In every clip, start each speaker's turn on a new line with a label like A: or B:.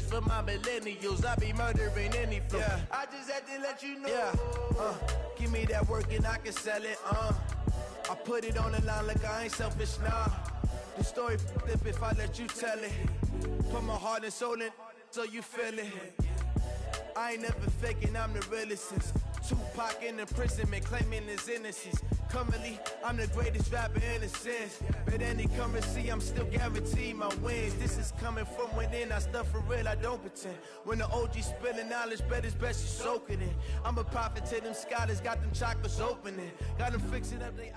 A: for my millennials. I be murdering any flow. Yeah. I just had to let you know. Yeah. Give me that work and I can sell it. I put it on the line like I ain't selfish, nah. The story flip if I let you tell it. Put my heart and soul in so you feel it. I ain't never faking, I'm the realest since Tupac in imprisonment, claiming his innocence. Currently, I'm the greatest rapper in a sense. But any currency, I'm still guaranteed my wins. This is coming from within, I stuff for real, I don't pretend. When the OG spilling knowledge, bet it's best you soak it in. I'm a prophet to them scholars, got them chakras opening. Got them fixing up they...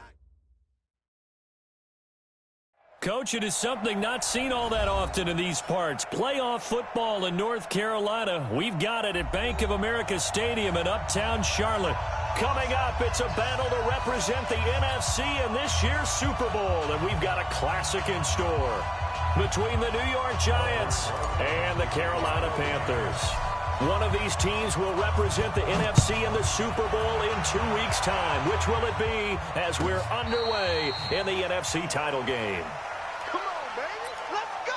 B: Coach, it is something not seen all that often in these parts. Playoff football in North Carolina. We've got it at Bank of America Stadium in Uptown Charlotte. Coming up, it's a battle to represent the NFC in this year's Super Bowl, and we've got a classic in store between the New York Giants and the Carolina Panthers. One of these teams will represent the NFC in the Super Bowl in 2 weeks' time. Which will it be as we're underway in the NFC title game?
C: Come on, baby. Let's go!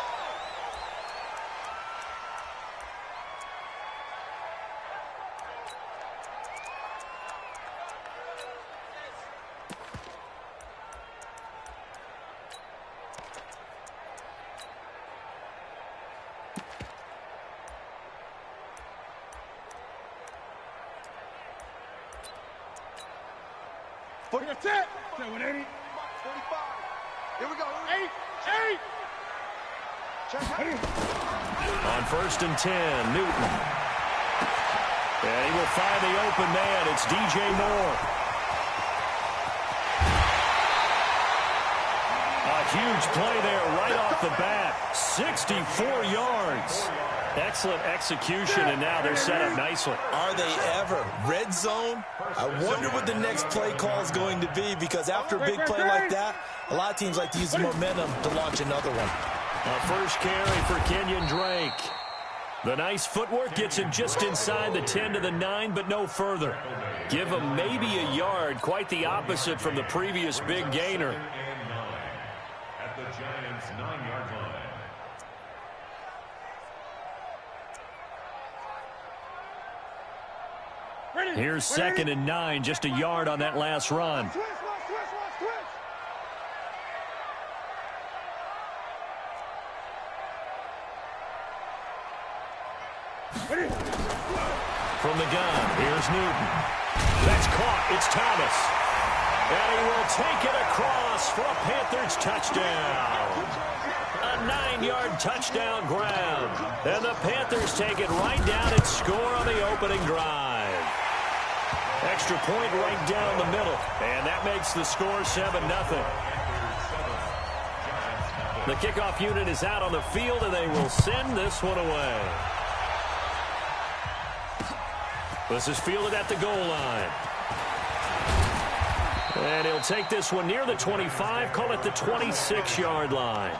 C: That's it. 180. 45. Here we go. 8. Check it.
B: On 1st and 10, Newton. And he will find the open man. It's DJ Moore. A huge play there right off the bat. 64 yards. Excellent execution, and now they're set up nicely.
D: Are they ever? Red zone? I wonder what the next play call is going to be, because after a big play like that, a lot of teams like to use the momentum to launch another one.
B: A first carry for Kenyon Drake. The nice footwork gets him just inside the 10 to the 9, but no further. Give him maybe a yard, quite the opposite from the previous big gainer.
E: At the Giants' 9-yard line.
B: Here's 2nd and 9, just a yard on that last run. From the gun, here's Newton. That's caught. It's Thomas. And he will take it across for a Panthers touchdown. A 9-yard touchdown grab. And the Panthers take it right down and score on the opening drive. Extra point right down the middle. And that makes the score 7-0. The kickoff unit is out on the field, and they will send this one away. This is fielded at the goal line. And he'll take this one near the 25, call it the 26-yard line.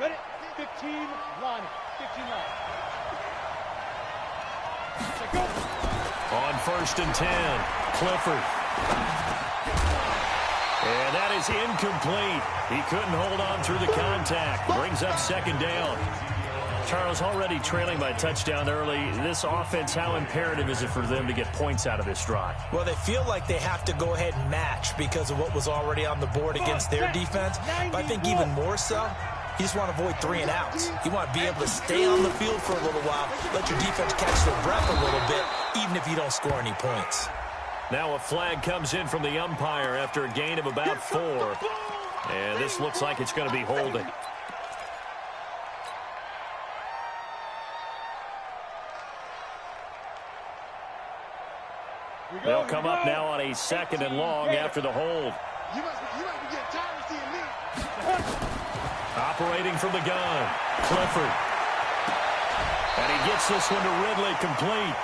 C: Ready? 15 line. 15 line. Go.
B: On 1st and 10, Clifford. And that is incomplete. He couldn't hold on through the contact. Brings up 2nd down. Charles, already trailing by a touchdown early. This offense, how imperative is it for them to get points out of this drive?
D: Well, they feel like they have to go ahead and match because of what was already on the board against their defense. But I think even more so, you just want to avoid 3 and outs. You want to be able to stay on the field for a little while, let your defense catch their breath a little bit, even if you don't score any points.
B: Now a flag comes in from the umpire after a gain of about 4. And this looks like it's going to be holding. They'll come up now on a 2nd and long after the hold.
C: You must be getting tired of seeing me.
B: Operating from the gun, Clifford. And he gets this one to Ridley, complete.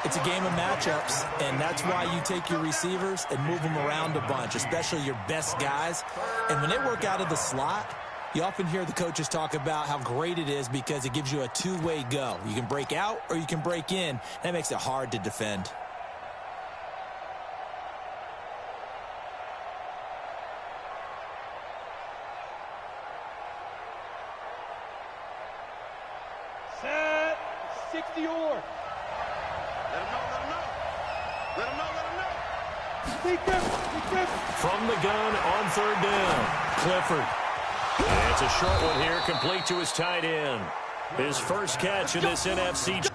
D: It's a game of matchups, and that's why you take your receivers and move them around a bunch, especially your best guys. And when they work out of the slot, You often hear the coaches talk about how great it is because it gives you a two-way go. You can break out or you can break in. That makes it hard to defend.
C: Set. 60 or.
F: Let him know, let him know. Let him know, let him know.
C: Take grip.
B: From the gun on third down, Clifford. And it's a short one here, complete to his tight end. His first catch in this NFC.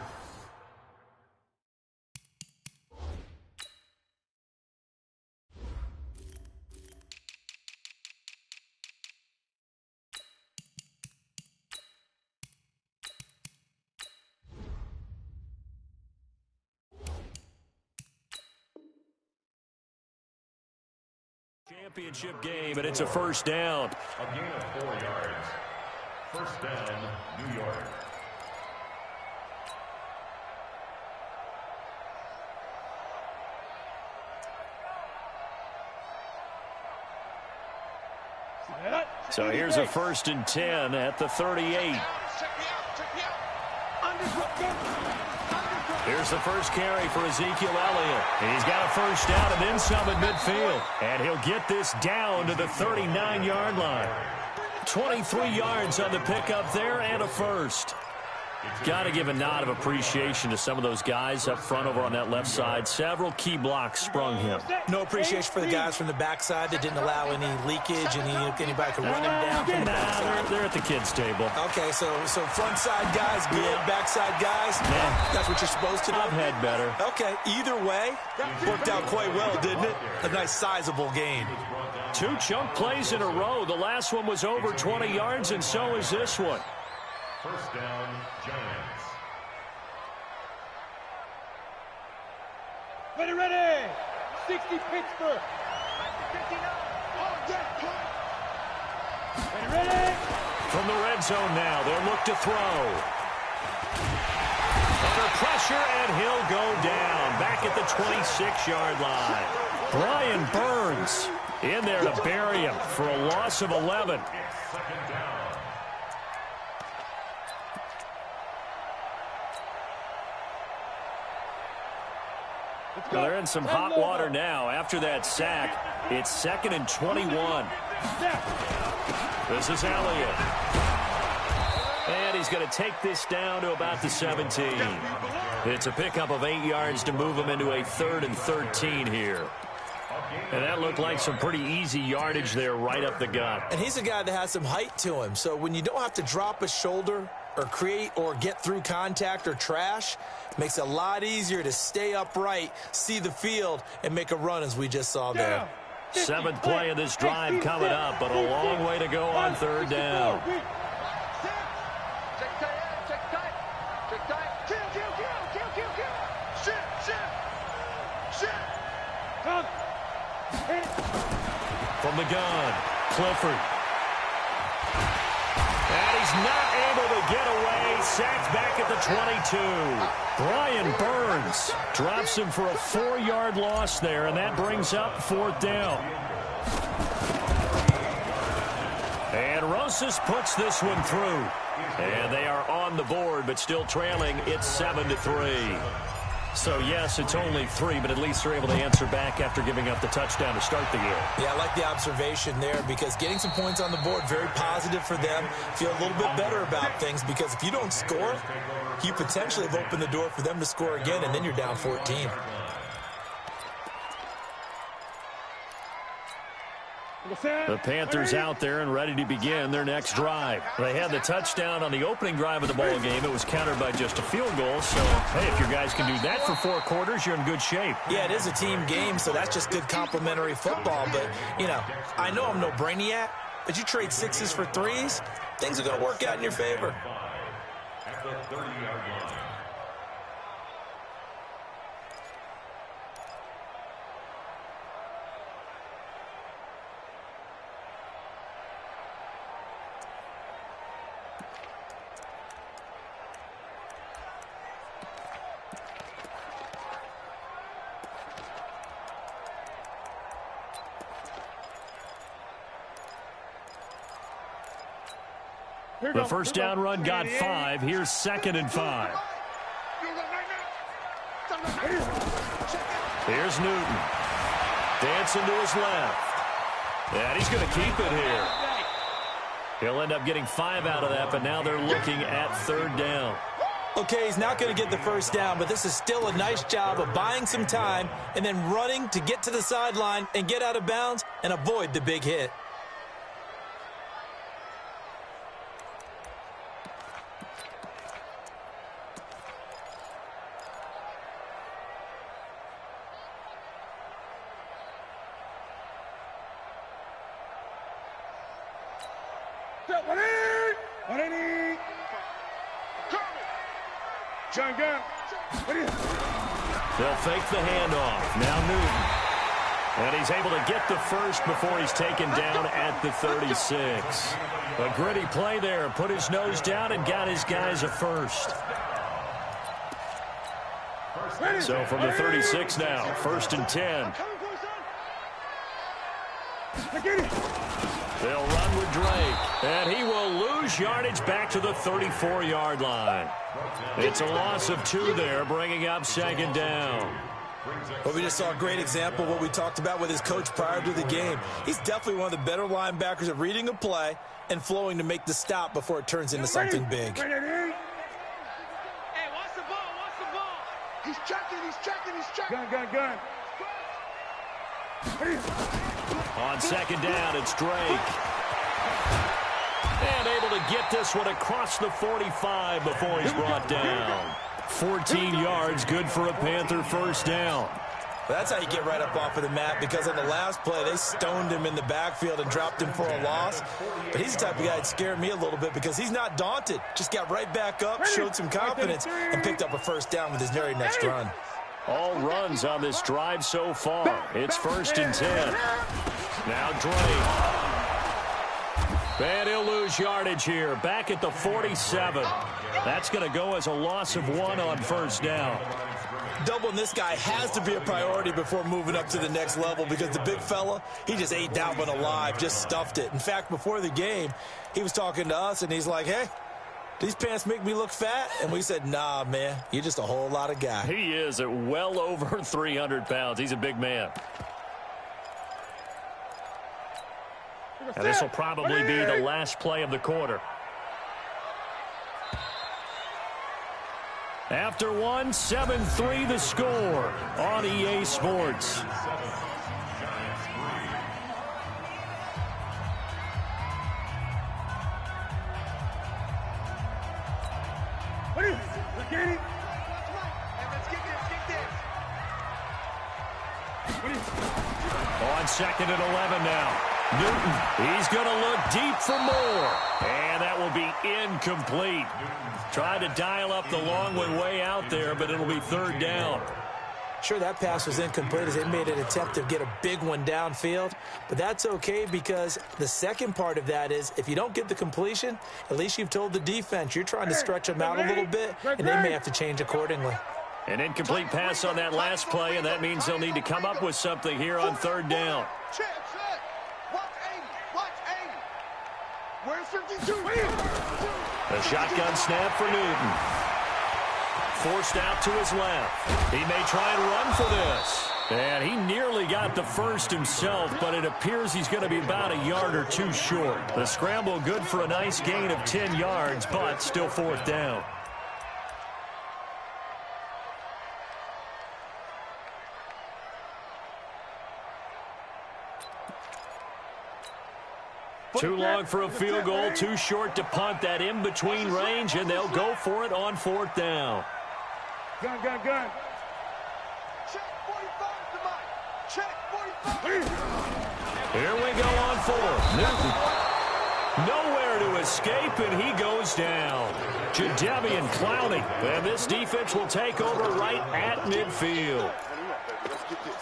B: Championship game, and it's a first down.
E: A gain of 4 yards. First down, New York.
B: So here's a 1st and 10 at the 38.
F: Check me out.
B: Here's the first carry for Ezekiel Elliott. And he's got a first down and then some at midfield. And he'll get this down to the 39-yard line. 23 yards on the pickup there and a first. Got to give a nod of appreciation to some of those guys up front over on that left side. Several key blocks sprung him.
D: No appreciation for the guys from the backside that didn't allow any leakage and anybody could run him down from the backside.
B: They're at the kids' table.
D: Okay, so front side guys good, backside guys, that's what you're supposed to do.
B: I've had better.
D: Okay, either way, worked out quite well, didn't it? A nice sizable gain.
B: 2 chunk plays in a row. The last one was over 20 yards, and so is this one.
E: First down, Giants.
C: Ready. 60 Pittsburgh. 59. Ready.
B: From the red zone now, they'll look to throw. Under pressure, and he'll go down. Back at the 26-yard line. Brian Burns in there to bury him for a loss of 11.
E: Second down.
B: Well, they're in some hot water now. After that sack, it's 2nd and 21. This is Elliott. And he's going to take this down to about the 17. It's a pickup of 8 yards to move him into a 3rd and 13 here. And that looked like some pretty easy yardage there right up the gut.
D: And he's a guy that has some height to him, so when you don't have to drop a shoulder or create or get through contact or trash, makes it a lot easier to stay upright, see the field, and make a run as we just saw there.
B: 7th play of this drive coming up, but a long way to go on 3rd down.
F: Check tight. Kill. Shit.
C: Come.
B: From the gun, Clifford. And he's not able to get away. Sacked back at the 22. Brian Burns drops him for a 4-yard loss there, and that brings up 4th down. And Rosas puts this one through. And they are on the board, but still trailing. It's 7-3. So, yes, it's only 3, but at least they're able to answer back after giving up the touchdown to start the year.
D: Yeah, I like the observation there because getting some points on the board, very positive for them. Feel a little bit better about things because if you don't score, you potentially have opened the door for them to score again, and then you're down 14.
B: The Panthers out there and ready to begin their next drive. They had the touchdown on the opening drive of the ball game. It was countered by just a field goal. So, hey, if your guys can do that for 4 quarters, you're in good shape.
D: Yeah, it is a team game, so that's just good complimentary football. But, you know, I know I'm no brainiac, but you trade 6s for 3s, things are going to work out in your favor.
E: At the 30-yard line.
B: The first down run got 5. Here's 2nd and 5. Here's Newton. Dancing to his left. And he's going to keep it here. He'll end up getting 5 out of that, but now they're looking at 3rd down.
D: Okay, he's not going to get the first down, but this is still a nice job of buying some time and then running to get to the sideline and get out of bounds and avoid the big hit.
B: They'll fake the handoff. Now Newton. And he's able to get the first before he's taken down at the 36. A gritty play there. Put his nose down and got his guys a first. So from the 36 now, 1st and 10. They'll run with Drake, and he will lose yardage back to the 34-yard line. It's a loss of 2 there, bringing up 2nd down.
D: Well, we just saw a great example of what we talked about with his coach prior to the game. He's definitely one of the better linebackers at reading a play and flowing to make the stop before it turns into something big.
F: Hey, watch the ball, watch the ball. He's checking.
C: Gun.
B: On 2nd down, it's Drake. And able to get this one across the 45 before he's brought down. 14 yards, good for a Panther first down.
D: Well, that's how you get right up off of the mat, because on the last play, they stoned him in the backfield and dropped him for a loss. But he's the type of guy that scared me a little bit because he's not daunted. Just got right back up, showed some confidence, and picked up a first down with his very next run.
B: All runs on this drive so far. It's 1st and 10. Now Drake. And he'll lose yardage here. Back at the 47. That's going to go as a loss of 1 on 1st down.
D: Doubling this guy has to be a priority before moving up to the next level, because the big fella, he just ate that one alive, just stuffed it. In fact, before the game, he was talking to us, and he's like, hey, these pants make me look fat? And we said, nah, man, you're just a whole lot of guy.
B: He is at well over 300 pounds. He's a big man. And this will probably be the last play of the quarter. After 1, 7-3 the score on EA Sports. On 2nd and 11 now. Newton, he's going to look deep for more. And that will be incomplete. Tried to dial up the long one way out there, but it'll be 3rd down.
D: Sure, that pass was incomplete as they made an attempt to get a big one downfield. But that's okay, because the second part of that is if you don't get the completion, at least you've told the defense you're trying to stretch them out a little bit, and they may have to change accordingly.
B: An incomplete pass on that last play, and that means they'll need to come up with something here on 3rd down.
F: Where's 52?
B: A shotgun snap for Newton. Forced out to his left. He may try and run for this. And he nearly got the first himself, but it appears he's going to be about a yard or 2 short. The scramble good for a nice gain of 10 yards, but still 4th down. Too long for a field goal, too short to punt. That in-between range, and they'll go for it on 4th down.
C: Gun.
F: Check 45, somebody. Check 45.
B: Here we go on 4th. Newton. Nowhere to escape, and he goes down. Jadeveon Clowney. And this defense will take over right at midfield.
F: Let's get this.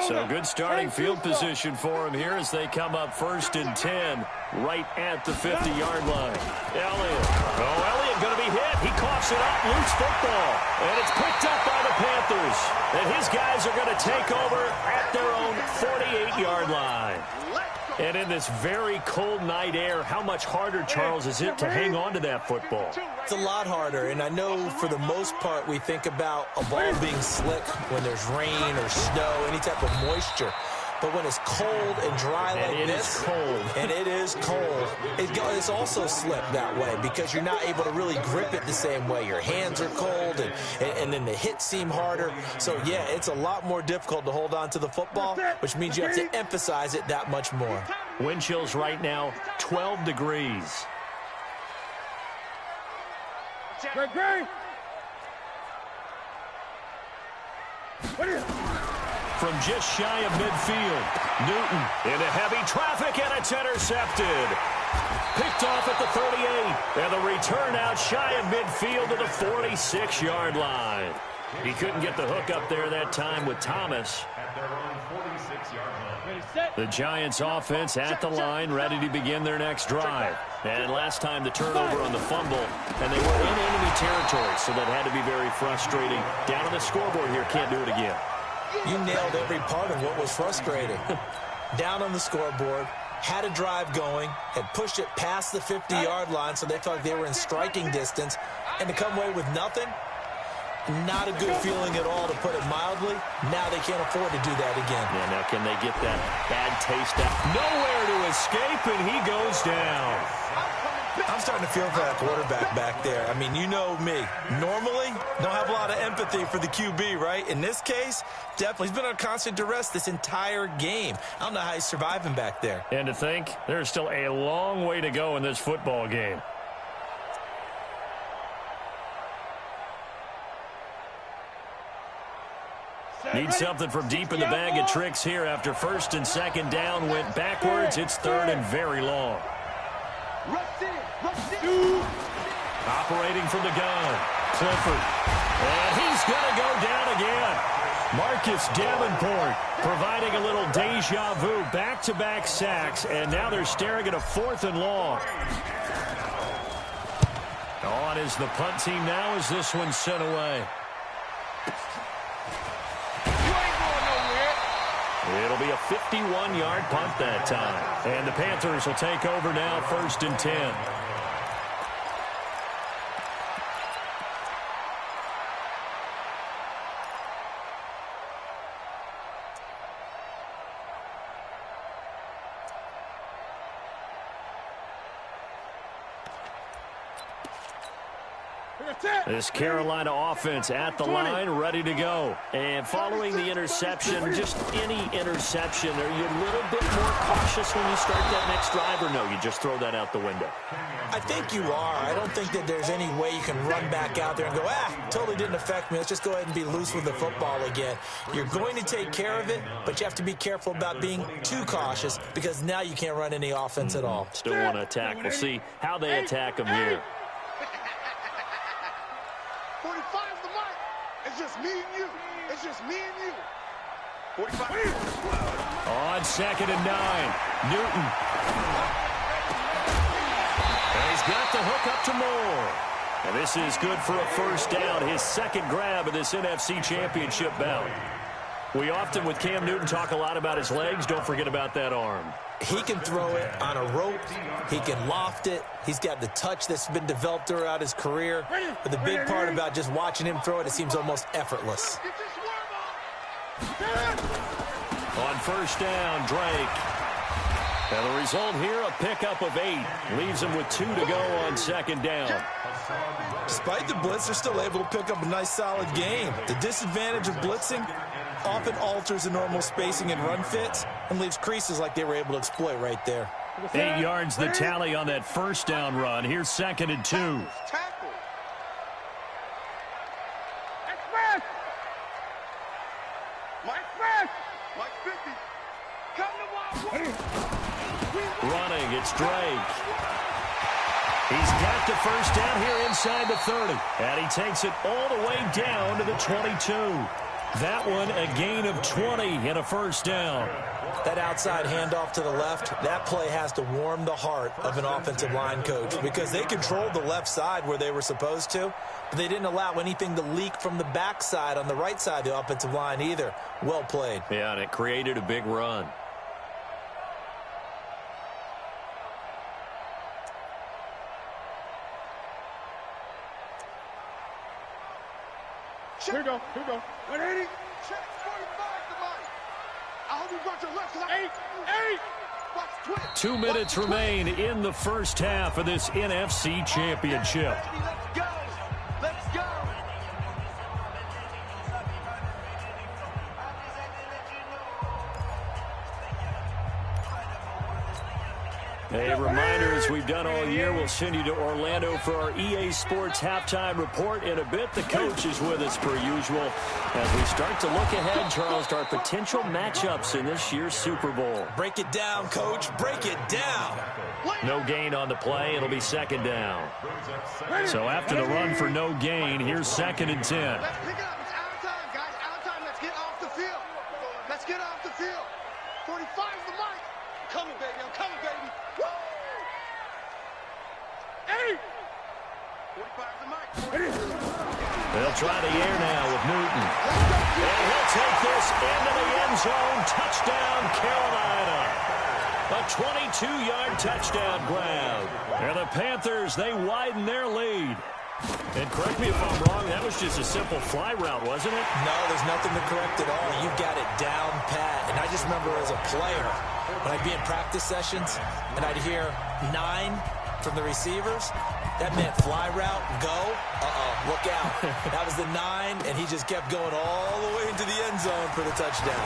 B: So good starting field position for him here as they come up 1st and 10 right at the 50-yard line. Elliott going to be hit. He coughs it up, loose football. And it's picked up by the Panthers. And his guys are going to take over at their own 48-yard line.
F: Let's go.
B: And in this very cold night air, how much harder, Charles, is it to hang on to that football?
D: It's a lot harder, and I know for the most part we think about a ball being slick when there's rain or snow, any type of moisture. But when it's cold and dry like this, and it is cold, it's also slip that way because you're not able to really grip it the same way. Your hands are cold, and then the hits seem harder. So, yeah, it's a lot more difficult to hold on to the football, which means you have to emphasize it that much more.
B: Wind chills right now, 12 degrees. From just shy of midfield, Newton into heavy traffic, and it's intercepted. Picked off at the 38, and the return out shy of midfield to the 46-yard line. He couldn't get the hook up there that time with Thomas.
E: At their own 46-yard line.
B: The Giants offense at the line, ready to begin their next drive. And last time the turnover on the fumble, and they were in enemy territory, so that had to be very frustrating. Down on the scoreboard here, can't do it again.
D: You nailed every part of what was frustrating. Down on the scoreboard, had a drive going, had pushed it past the 50-yard line so they felt like they were in striking distance, and to come away with nothing, not a good feeling at all, to put it mildly. Now they can't afford to do that again.
B: Yeah, now can they get that bad taste out? Nowhere to escape, and he goes down.
D: I'm starting to feel for that quarterback back there. I mean, you know me. Normally, don't have a lot of empathy for the QB, right? In this case, definitely. He's been on constant duress this entire game. I don't know how he's surviving back there.
B: And to think, there's still a long way to go in this football game. Need something from deep in the bag of tricks here after first and second down went backwards. It's third and very long. Operating from the gun, Clifford. And he's going to go down again. Marcus Davenport providing a little deja vu, back-to-back sacks, and now they're staring at a 4th and long. On is the punt team now as this one's sent away. It'll be a 51-yard punt that time. And the Panthers will take over now, 1st and 10. This Carolina offense at the line, ready to go. And following the interception, just any interception, are you a little bit more cautious when you start that next drive, or no, you just throw that out the window?
D: I think you are. I don't think that there's any way you can run back out there and go, totally didn't affect me. Let's just go ahead and be loose with the football again. You're going to take care of it, but you have to be careful about being too cautious because now you can't run any offense at all.
B: Still want to attack. We'll see how they attack them here.
F: 45 is the mark. It's just me and you. It's just me and you. 45.
B: On 2nd and 9, Newton. And he's got the hook up to Moore. And this is good for a first down, his second grab of this NFC Championship bout. We often, with Cam Newton, talk a lot about his legs. Don't forget about that arm.
D: He can throw it on a rope. He can loft it. He's got the touch that's been developed throughout his career. But the big part about just watching him throw it seems almost effortless.
B: On first down, Drake. And the result here, a pickup of 8. Leaves him with 2 to go on 2nd down.
D: Despite the blitz, they're still able to pick up a nice, solid game. The disadvantage of blitzing often alters the normal spacing and run fits and leaves creases like they were able to exploit right there.
B: 8 yards the tally on that first down run. Here's 2nd and 2.
F: Tackle. Mike 50. Come to Wild.
B: Running, it's Drake. He's got the first down here inside the 30. And he takes it all the way down to the 22. That one a gain of 20 and a first down.
D: That outside handoff to the left, that play has to warm the heart of an offensive line coach because they controlled the left side where they were supposed to, but they didn't allow anything to leak from the backside on the right side of the offensive line either. Well played.
B: Yeah, and it created a big run.
C: Here we go.
F: 180. Check 45 the mic. I hope you brought your left. 8. Watch 20.
B: 2 minutes remain in the first half of this NFC Championship.
A: Let's go. Let's go.
B: Hey, reminder, as we've done all year, we'll send you to Orlando for our EA Sports halftime report in a bit. The coach is with us per usual as we start to look ahead, Charles, to our potential matchups in this year's Super Bowl.
D: Break it down, Coach. Break it down.
B: No gain on the play. It'll be second down. So after the run for no gain, here's 2nd and 10.
F: Let's pick it up. It's out of time, guys. Out of time. Let's get off the field. Let's get off the field. 45 the mic. Coming, baby. I'm coming, baby. Woo! 8. 45 the mic.
B: They'll try the air now with Newton. And he'll take this into the end zone. Touchdown, Carolina. A 22-yard touchdown grab. And the Panthers, they widen their lead. And correct me if I'm wrong, that was just a simple fly route, wasn't it?
D: No, there's nothing to correct at all. You've got it down pat. And I just remember as a player, when I'd be in practice sessions and I'd hear 9 from the receivers, that meant fly route, go, look out. That was the 9, and he just kept going all the way into the end zone for the touchdown.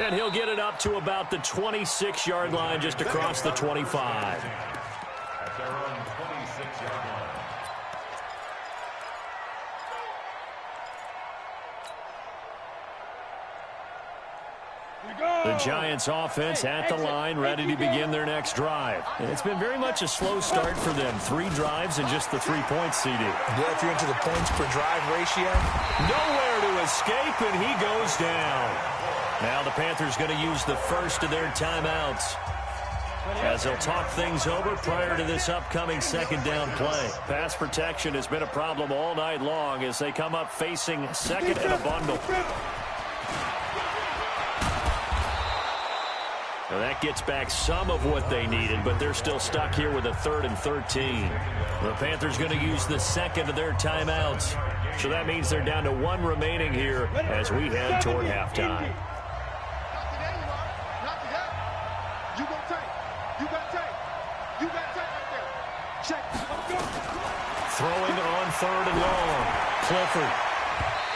B: And he'll get it up to about the 26-yard line, just across the 25.
E: At their own 26-yard line.
B: The Giants offense at the line, ready to begin their next drive. And it's been very much a slow start for them. 3 drives and just the 3 points, CD.
D: Yeah, if you're into the points per drive ratio.
B: Nowhere to escape, and he goes down. Now the Panthers going to use the first of their timeouts as they'll talk things over prior to this upcoming second down play. Pass protection has been a problem all night long as they come up facing second and a bundle. Now that gets back some of what they needed, but they're still stuck here with a 3rd and 13. The Panthers going to use the second of their timeouts. So that means they're down to 1 remaining here as we head toward halftime.
F: Not today. You got tape. You got tape. You got tape right there. Check. Let's go.
B: Throwing on 3rd and long. Clifford.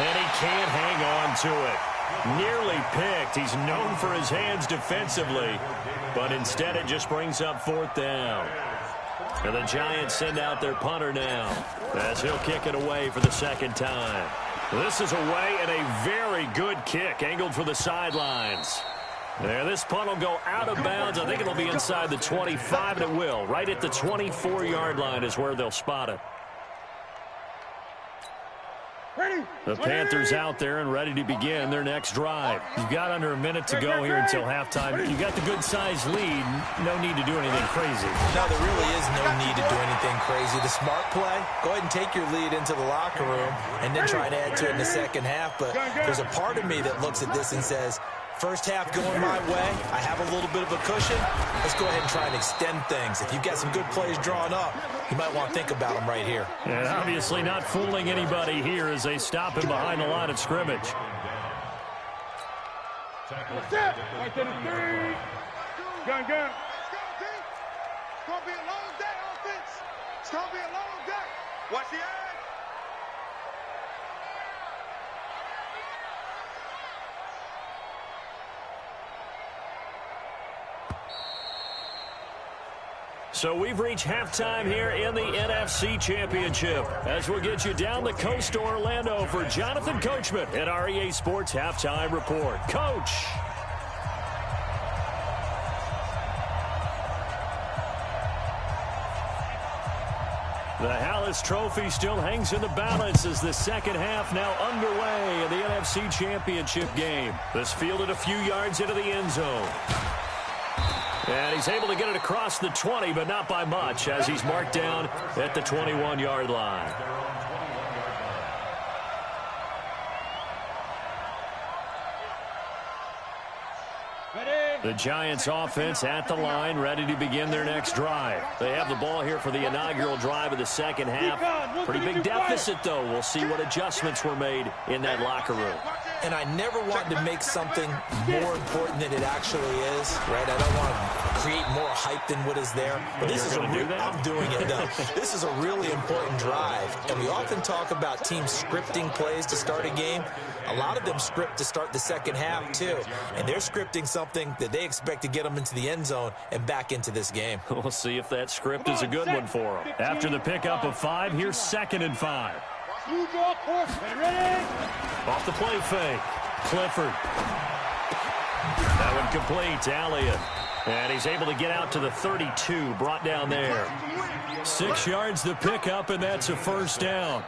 B: And he can't hang on to it. Nearly picked. He's known for his hands defensively, but instead it just brings up 4th down. And the Giants send out their punter now as he'll kick it away for the second time. This is away and a very good kick angled for the sidelines. There, this punt will go out of bounds. I think it'll be inside the 25, and it will. Right at the 24-yard line is where they'll spot it. The Panthers out there and ready to begin their next drive. You've got under a minute to go here until halftime. You got the good-sized lead. No need to do anything crazy.
D: No, there really is no need to do anything crazy. The smart play, go ahead and take your lead into the locker room and then try to add to it in the second half. But there's a part of me that looks at this and says, first half going my way, I have a little bit of a cushion. Let's go ahead and try and extend things. If you've got some good plays drawn up, you might want to think about them right here.
B: And obviously not fooling anybody here as they stop him behind the line of scrimmage.
C: That's it. Right to the 3. Gun.
F: Let's go, D. It's going to be a long day, offense. It's going to be a long day. Watch the edge.
B: So we've reached halftime here in the NFC Championship as we'll get you down the coast to Orlando for Jonathan Coachman at our EA Sports Halftime Report. Coach. The Hallis Trophy still hangs in the balance as the second half now underway in the NFC Championship game. This fielded a few yards into the end zone. And he's able to get it across the 20, but not by much, as he's marked down at the 21-yard line.
C: Ready?
B: The Giants offense at the line, ready to begin their next drive. They have the ball here for the inaugural drive of the second half. Pretty big deficit, though. We'll see what adjustments were made in that locker room.
D: And I never want to make something more important than it actually is, right? I don't want to create more hype than what is there. But this is I'm doing it, though. This is a really important drive. And we often talk about teams scripting plays to start a game. A lot of them script to start the second half, too. And they're scripting something that they expect to get them into the end zone and back into this game.
B: We'll see if that script is a good one for them. After the pickup of 5, here's 2nd and 5. Off the play fake. Clifford. That one complete to Elliott. And he's able to get out to the 32, brought down there. 6 yards the pickup, and that's a first down.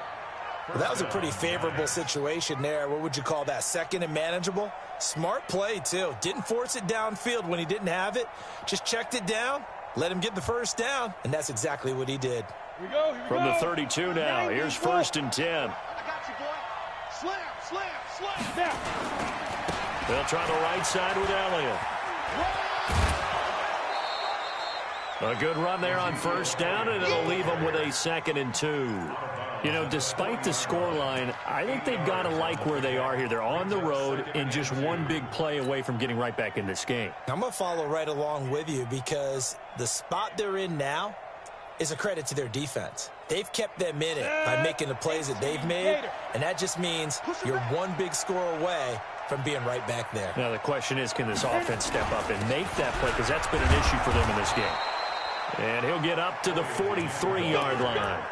D: Well, that was a pretty favorable situation there. What would you call that? 2nd and manageable? Smart play, too. Didn't force it downfield when he didn't have it. Just checked it down, let him get the first down, and that's exactly what he did.
C: Here we go.
B: From the 32 now, here's 1st and 10.
F: I got you, boy. Slam, slam, slam.
C: Now.
B: They'll try the right side with Elliott. A good run there on first down, and it'll leave them with a 2nd and 2. You know, despite the scoreline, I think they've got to like where they are here. They're on the road and just one big play away from getting right back in this game.
D: I'm going to follow right along with you because the spot they're in now is a credit to their defense. They've kept them in it by making the plays that they've made, and that just means you're one big score away from being right back there.
B: Now, the question is, can this offense step up and make that play? Because that's been an issue for them in this game. And he'll get up to the 43-yard line.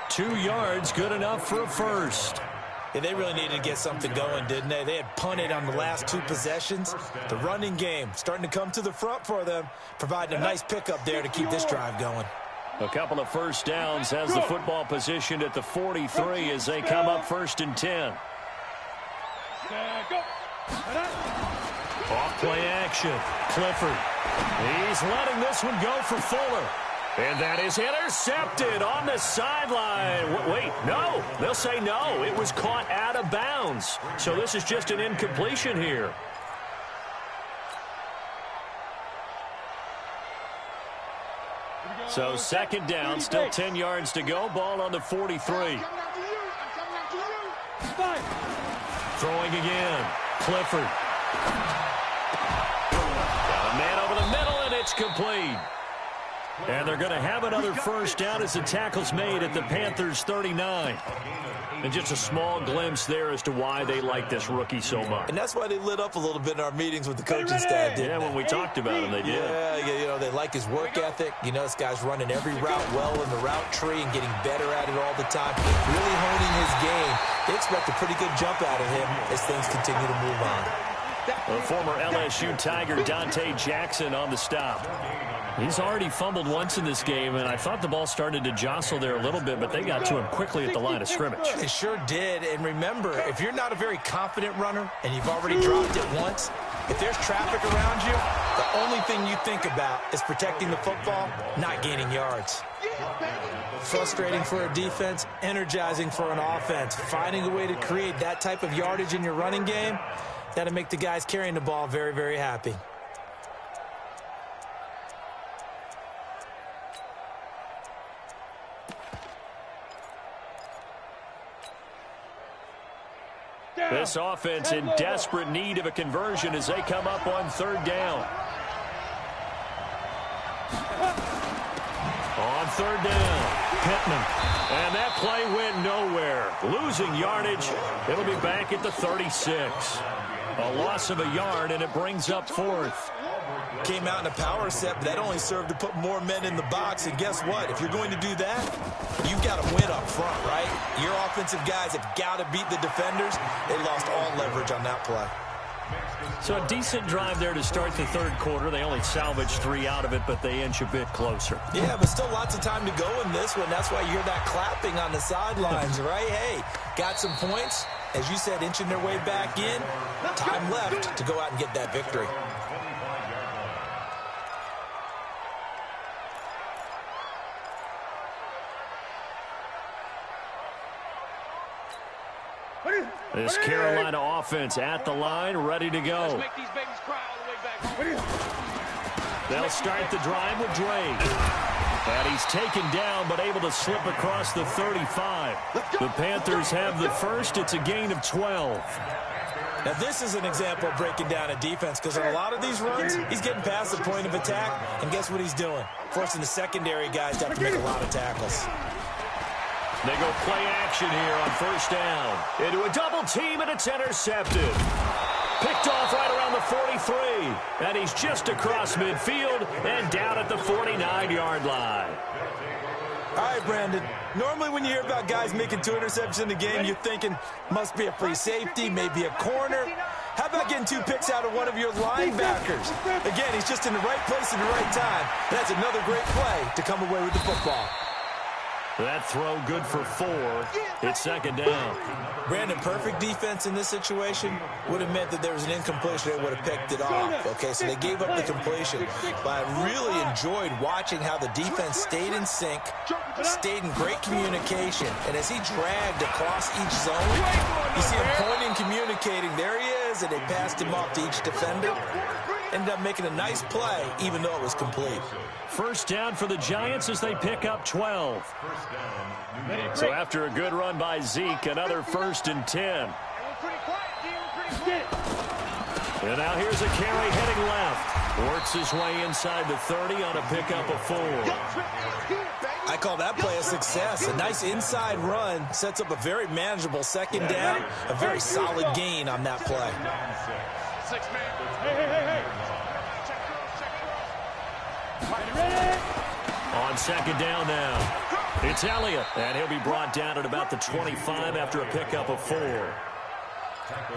B: 2 yards, good enough for a first.
D: Yeah, they really needed to get something going, didn't they? They had punted on the last 2 possessions. The running game starting to come to the front for them, providing a nice pickup there to keep this drive going.
B: A couple of first downs has the football positioned at the 43 as they come up 1st and 10. Off play action. Clifford. He's letting this one go for Fuller. And that is intercepted on the sideline. Wait, no. They'll say no. It was caught out of bounds. So this is just an incompletion here. So 2nd down, still 10 yards to go. Ball on the 43. Throwing again. Clifford. Got a man over the middle, and it's complete. And they're going to have another first down as the tackle's made at the Panthers' 39. And just a small glimpse there as to why they like this rookie so much.
D: And that's why they lit up a little bit in our meetings with the coaching staff, didn't they?
B: When we talked about him, they did.
D: Yeah, you know, they like his work ethic. You know, this guy's running every route well in the route tree and getting better at it all the time. Really honing his game. They expect a pretty good jump out of him as things continue to move on.
B: The former LSU Tiger Dante Jackson on the stop. He's already fumbled once in this game, and I thought the ball started to jostle there a little bit, but they got to him quickly at the line of scrimmage.
D: They sure did, and remember, if you're not a very confident runner and you've already dropped it once, if there's traffic around you, the only thing you think about is protecting the football, not gaining yards. Frustrating for a defense, energizing for an offense. Finding a way to create that type of yardage in your running game, that'll make the guys carrying the ball very, very happy.
B: This offense in desperate need of a conversion as they come up on 3rd down. On 3rd down, Pittman. And that play went nowhere. Losing yardage. It'll be back at the 36. A loss of a yard, and it brings up 4th.
D: Came out in a power set, but that only served to put more men in the box. And guess what? If you're going to do that, you've got to win up front, right? Your offensive guys have got to beat the defenders. They lost all leverage on that play.
B: So a decent drive there to start the 3rd quarter. They only salvaged 3 out of it, but they inch a bit closer.
D: Yeah, but still lots of time to go in this one. That's why you hear that clapping on the sidelines, right? Hey, got some points. As you said, inching their way back in. Time left to go out and get that victory.
B: This Carolina offense at the line, ready to go.
C: Let's make these babies cry all the way back.
B: They'll start the drive with Drake. And he's taken down, but able to slip across the 35. The Panthers have the first. It's a gain of 12.
D: Now, this is an example of breaking down a defense, because on a lot of these runs, he's getting past the point of attack, and guess what he's doing? Forcing the secondary guys to have to make a lot of tackles.
B: They go play action here on first down. Into a double team, and it's intercepted. Picked off right around the 43. And he's just across midfield and down at the 49-yard line.
D: All right, Brandon. Normally when you hear about guys making 2 interceptions in the game, you're thinking must be a free safety, maybe a corner. How about getting 2 picks out of one of your linebackers? Again, he's just in the right place at the right time. That's another great play to come away with the football.
B: That throw good for 4. It's second down.
D: Brandon, perfect defense in this situation would have meant that there was an incompletion. They would have picked it off. Okay, so they gave up the completion. But I really enjoyed watching how the defense stayed in sync, stayed in great communication. And as he dragged across each zone, you see him pointing, communicating. There he is, and they passed him off to each defender. Ended up making a nice play, even though it was complete.
B: First down for the Giants as they pick up 12. So after a good run by Zeke, another 1st and 10. And now here's a carry heading left. Works his way inside the 30 on a pickup of 4.
D: I call that play a success. A nice inside run sets up a very manageable second down. A very solid gain on that play.
B: On second down now. It's Elliott, and he'll be brought down at about the 25 after a pickup of 4.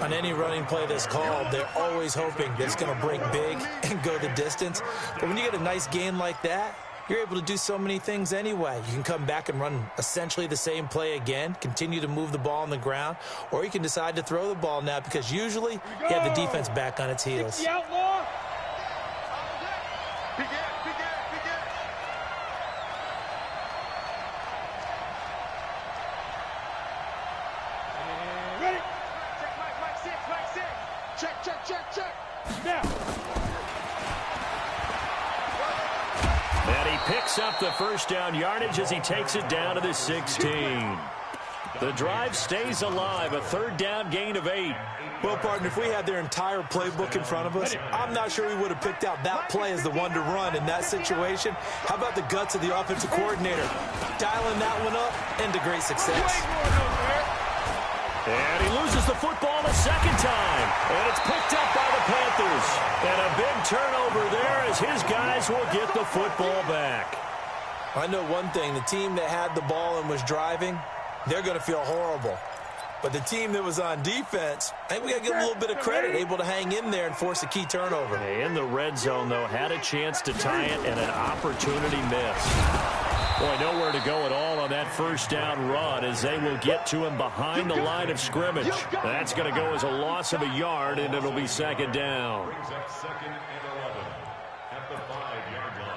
D: On any running play that's called, they're always hoping that it's going to break big and go the distance. But when you get a nice gain like that, you're able to do so many things anyway. You can come back and run essentially the same play again, continue to move the ball on the ground, or you can decide to throw the ball now because usually you have the defense back on its heels.
B: And he picks up the first down yardage as he takes it down to the 16. The drive stays alive, a 3rd down gain of 8.
D: Well, partner, if we had their entire playbook in front of us, I'm not sure we would have picked out that play as the one to run in that situation. How about the guts of the offensive coordinator? Dialing that one up into great success.
B: And he loses the football a second time. And it's picked up by the Panthers. And a big turnover there as his guys will get the football back.
D: I know one thing. The team that had the ball and was driving, they're going to feel horrible. But the team that was on defense, I think we got to give them a little bit of credit, able to hang in there and force a key turnover.
B: In the red zone, though, had a chance to tie it and an opportunity missed. Boy, nowhere to go at all on that first down run as they will get to him behind the line of scrimmage. That's going to go as a loss of a yard, and it'll be second down.
E: Brings up 2nd and 11 at the 5-yard line.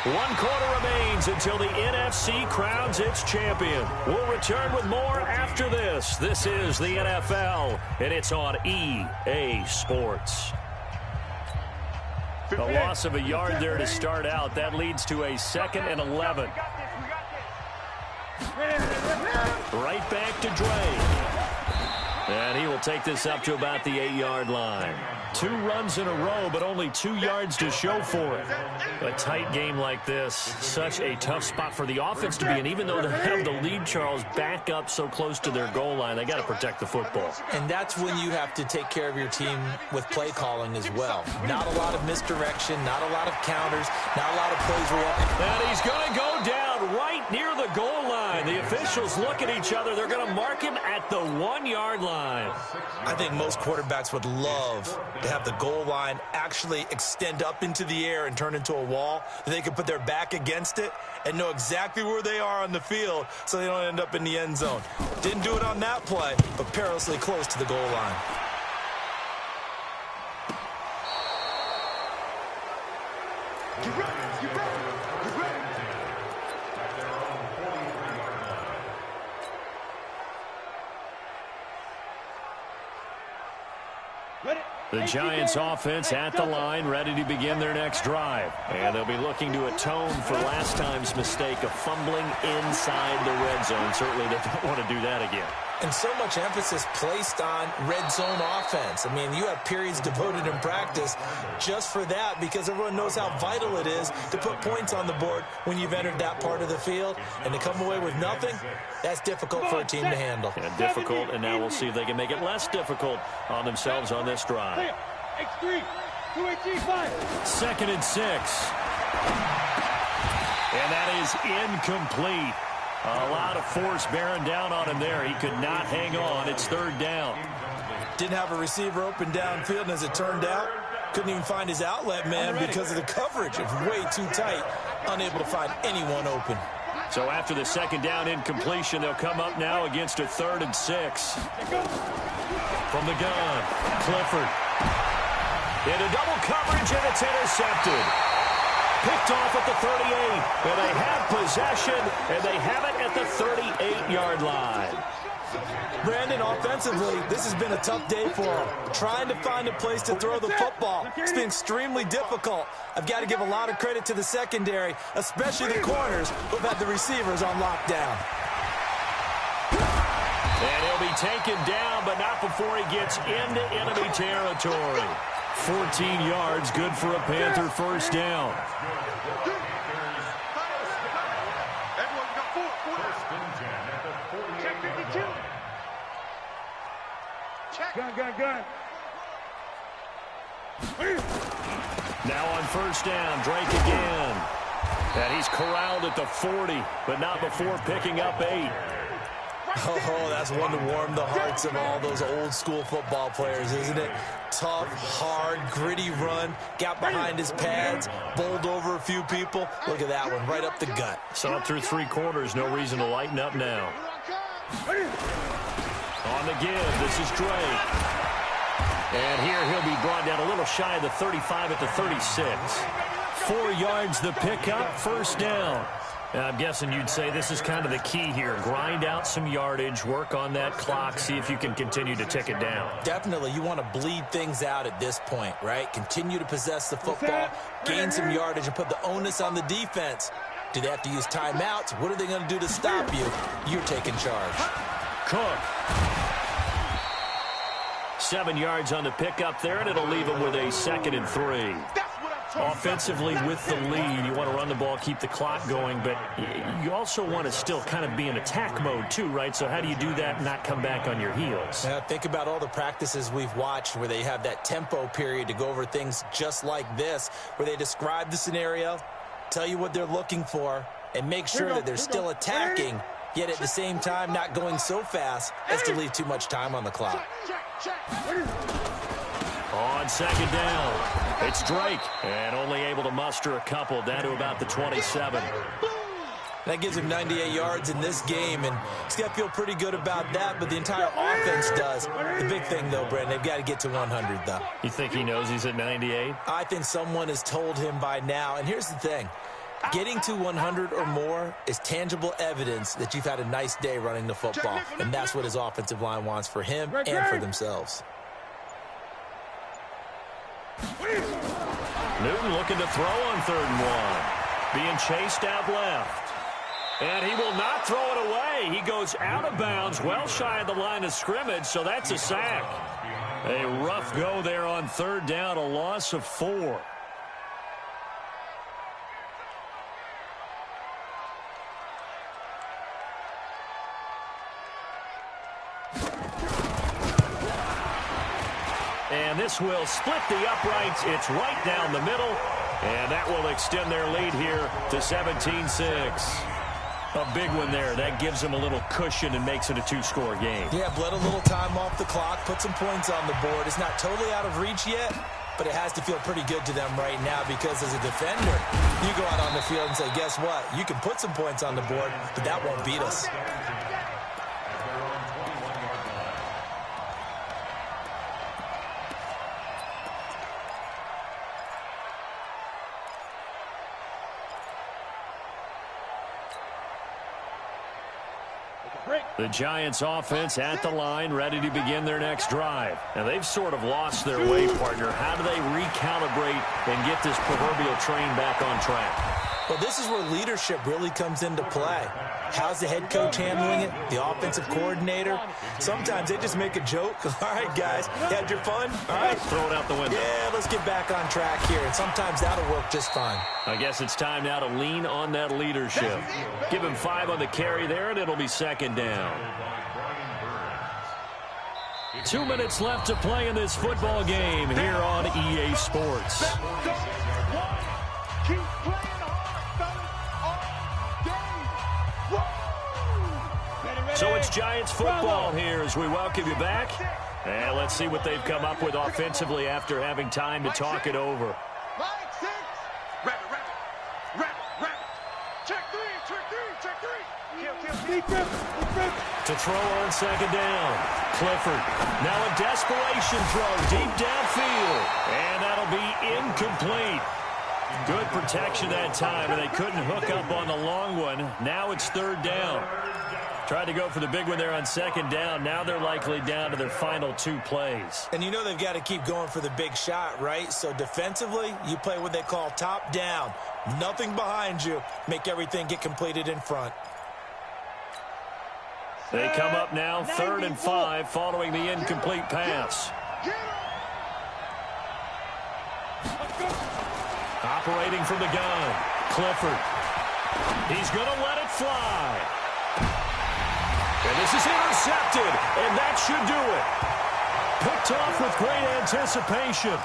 B: One quarter remains until the NFC crowns its champion. We'll return with more after this. This is the NFL, and it's on EA Sports. A loss of a yard there to start out. That leads to a 2nd and 11. Right back to Drake. And he will take this up to about the 8-yard line. 2 runs in a row, but only 2 yards to show for it. A tight game like this, such a tough spot for the offense to be in. Even though they have the lead, Charles, back up so close to their goal line, they got to protect the football.
D: And that's when you have to take care of your team with play calling as well. Not a lot of misdirection, not a lot of counters, not a lot of plays where you have to...
B: And he's going to go down right near the goal line. The official officials look at each other. They're going to mark him at the 1-yard line.
D: I think most quarterbacks would love to have the goal line actually extend up into the air and turn into a wall. They can put their back against it and know exactly where they are on the field so they don't end up in the end zone. Didn't do it on that play, but perilously close to the goal line.
B: The Giants offense at the line, ready to begin their next drive. And they'll be looking to atone for last time's mistake of fumbling inside the red zone. Certainly they don't want to do that again.
D: And so much emphasis placed on red zone offense. I mean, you have periods devoted in practice just for that because everyone knows how vital it is to put points on the board when you've entered that part of the field. And to come away with nothing, that's difficult for a team to handle.
B: Yeah, difficult, and now we'll see if they can make it less difficult on themselves on this drive.
C: X3, 2-8-3-5.
B: 2nd and 6. And that is incomplete. A lot of force bearing down on him there. He could not hang on. It's 3rd down.
D: Didn't have a receiver open downfield, and as it turned out, couldn't even find his outlet man because of the coverage. It was way too tight, unable to find anyone open.
B: So after the 2nd down incompletion, they'll come up now against a 3rd and 6. From the gun, Clifford. Into double coverage, and it's intercepted. Picked off at the 38, and they have possession, and they have it at the 38-yard line.
D: Brandon, offensively, this has been a tough day for him. Trying to find a place to throw the football. It's been extremely difficult. I've got to give a lot of credit to the secondary, especially the corners, who've had the receivers on lockdown.
B: And he'll be taken down, but not before he gets into enemy territory. 14 yards, good for a Panther first down.
F: Everyone's got 4. Check 52. Check.
C: Gun.
B: Now on first down, Drake again. And he's corralled at the 40, but not before picking up 8.
D: Oh, that's one to warm the hearts of all those old-school football players, isn't it? Tough, hard, gritty run, got behind his pads, bowled over a few people. Look at that one, right up the gut.
B: Saw it through 3 quarters, no reason to lighten up now. On the give, this is Drake. And here he'll be brought down a little shy of the 35 at the 36. 4 yards the pickup, first down. I'm guessing you'd say this is kind of the key here. Grind out some yardage, work on that clock, see if you can continue to tick it down.
D: Definitely, you want to bleed things out at this point, right? Continue to possess the football, gain some yardage, and put the onus on the defense. Do they have to use timeouts? What are they going to do to stop you? You're taking charge.
B: Cook. 7 yards on the pickup there, and it'll leave him with a 2nd and 3. Offensively with the lead, you want to run the ball, keep the clock going, but you also want to still kind of be in attack mode too, right? So how do you do that and not come back on your heels?
D: Now, think about all the practices we've watched where they have that tempo period to go over things just like this, where they describe the scenario, tell you what they're looking for, and make sure that they're still attacking, yet at the same time not going so fast as to leave too much time on the clock.
B: On 2nd down, it's Drake, and only able to muster a couple down to about the 27.
D: That gives him 98 yards in this game, and he's got to feel pretty good about that, but the entire offense does. The big thing, though, Brandon, they've got to get to 100, though.
B: You think he knows he's at 98?
D: I think someone has told him by now, and here's the thing. Getting to 100 or more is tangible evidence that you've had a nice day running the football, and that's what his offensive line wants for him and for themselves.
B: Newton looking to throw on 3rd and 1. Being chased out left. And he will not throw it away. He goes out of bounds, well shy of the line of scrimmage, so that's a sack. A rough go there on 3rd down, a loss of 4. And this will split the uprights. It's right down the middle. And that will extend their lead here to 17-6. A big one there. That gives them a little cushion and makes it a two-score game.
D: Yeah, bled a little time off the clock, put some points on the board. It's not totally out of reach yet, but it has to feel pretty good to them right now because as a defender, you go out on the field and say, guess what? You can put some points on the board, but that won't beat us.
B: The Giants offense at the line, ready to begin their next drive. And they've sort of lost their way, partner. How do they recalibrate and get this proverbial train back on track?
D: Well, this is where leadership really comes into play. How's the head coach handling it? The offensive coordinator? Sometimes they just make a joke. All right, guys, you had your fun? All right.
B: Throw it out the window.
D: Yeah, let's get back on track here. And sometimes that'll work just fine.
B: I guess it's time now to lean on that leadership. Give him 5 on the carry there, and it'll be second down. 2 minutes left to play in this football game here on EA Sports.
F: Keep playing hard, fellas, all day.
B: So it's Giants football here as we welcome you back. And let's see what they've come up with offensively after having time to talk it over.
F: Mike 6. Rapid. Check three. Kill.
B: To throw on second down. Clifford. Now a desperation throw deep downfield. And that'll be incomplete. Good protection that time, and they couldn't hook up on the long one. Now it's third down. Tried to go for the big one there on second down. Now they're likely down to their final 2 plays.
D: And you know they've got to keep going for the big shot, right? So defensively, you play what they call top down. Nothing behind you. Make everything get completed in front.
B: They come up now 3rd and 5 following the incomplete pass. Operating from the gun, Clifford. He's going to let it fly. And this is intercepted, and that should do it. Picked off with great anticipation.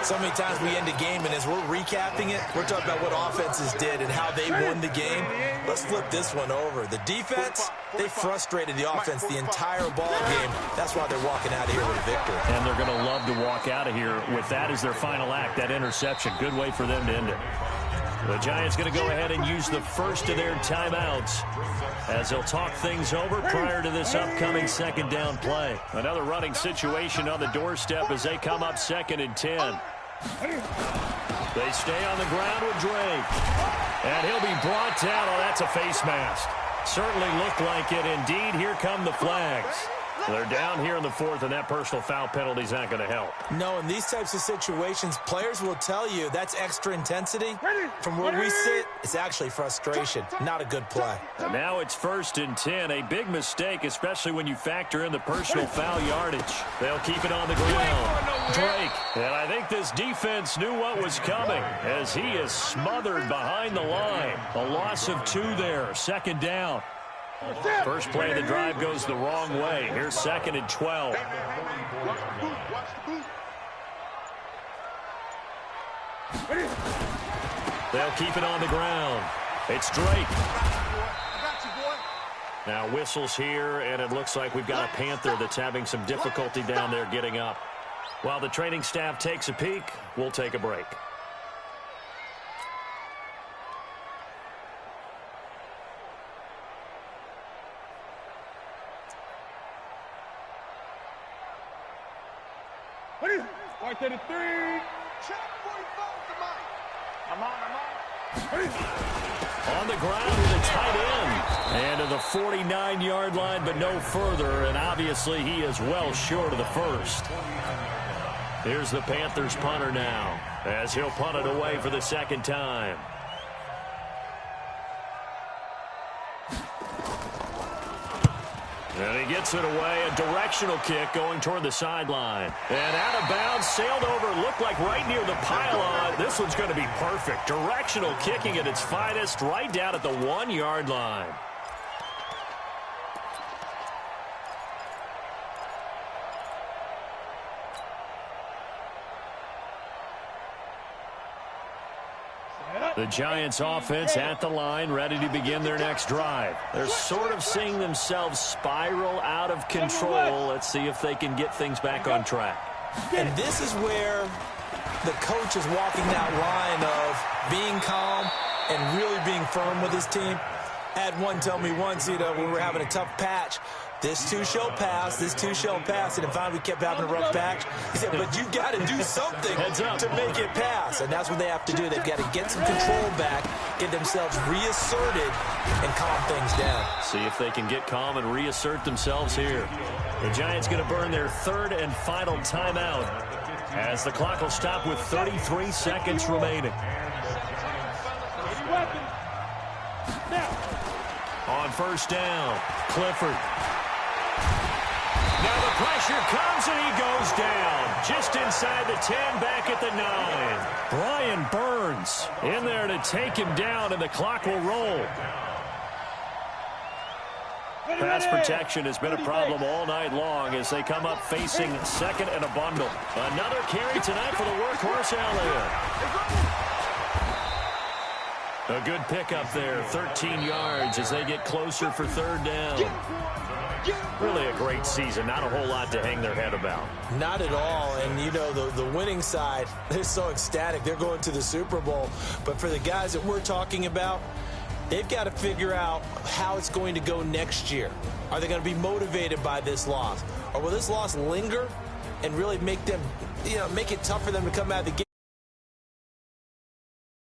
D: So many times we end a game, and as we're recapping it, we're talking about what offenses did and how they won the game. Let's flip this one over. The defense, they frustrated the offense the entire ball game. That's why they're walking out of here with a victory.
B: And they're going to love to walk out of here with that as their final act, that interception. Good way for them to end it. The Giants going to go ahead and use the first of their timeouts as they'll talk things over prior to this upcoming second down play. Another running situation on the doorstep as they come up 2nd and 10. They stay on the ground with Drake. And he'll be brought down. Oh, that's a face mask. Certainly looked like it. Indeed, here come the flags. They're down here in the 4th, and that personal foul penalty is not going to help.
D: No, in these types of situations, players will tell you that's extra intensity. From where we sit, it's actually frustration. Not a good play.
B: And now it's 1st and 10. A big mistake, especially when you factor in the personal foul yardage. They'll keep it on the ground. Drake. And I think this defense knew what was coming as he is smothered behind the line. A loss of 2 there. 2nd down. First play of the drive goes the wrong way. Here's 2nd and 12. They'll keep it on the ground. It's Drake. Now whistles here, and it looks like we've got a Panther that's having some difficulty down there getting up. While the training staff takes a peek, we'll take a break.
C: Right to the 3.
F: Check 45 to Mike. I'm on.
B: On the ground with a tight end. And to the 49-yard line, but no further. And obviously he is well short of the first. Here's the Panthers punter now as he'll punt it away for the 2nd time. And he gets it away, a directional kick going toward the sideline. And out of bounds, sailed over, looked like right near the pylon. This one's going to be perfect. Directional kicking at its finest, right down at the 1-yard line. The Giants offense at the line, ready to begin their next drive. They're sort of seeing themselves spiral out of control. Let's see if they can get things back on track.
D: And this is where the coach is walking that line of being calm and really being firm with his team. I had one tell me once, when we were having a tough patch, this too shall pass, this too shall pass. And finally we kept having a rough patch. He said, but you got to do something to make it pass. And that's what they have to do. They've got to get some control back, get themselves reasserted, and calm things down.
B: See if they can get calm and reassert themselves here. The Giants going to burn their third and final timeout as the clock will stop with 33 seconds remaining. On first down, Clifford. Now the pressure comes and he goes down. Just inside the 10, back at the 9. Brian Burns in there to take him down, and the clock will roll. Pass protection has been a problem all night long as they come up facing second and a bundle. Another carry tonight for the workhorse Elliott. A good pickup there, 13 yards as they get closer for third down. Really a great season, not a whole lot to hang their head about.
D: Not at all, and the winning side, they're so ecstatic. They're going to the Super Bowl. But for the guys that we're talking about, they've got to figure out how it's going to go next year. Are they going to be motivated by this loss? Or will this loss linger and really make them, make it tough for them to come out of the game?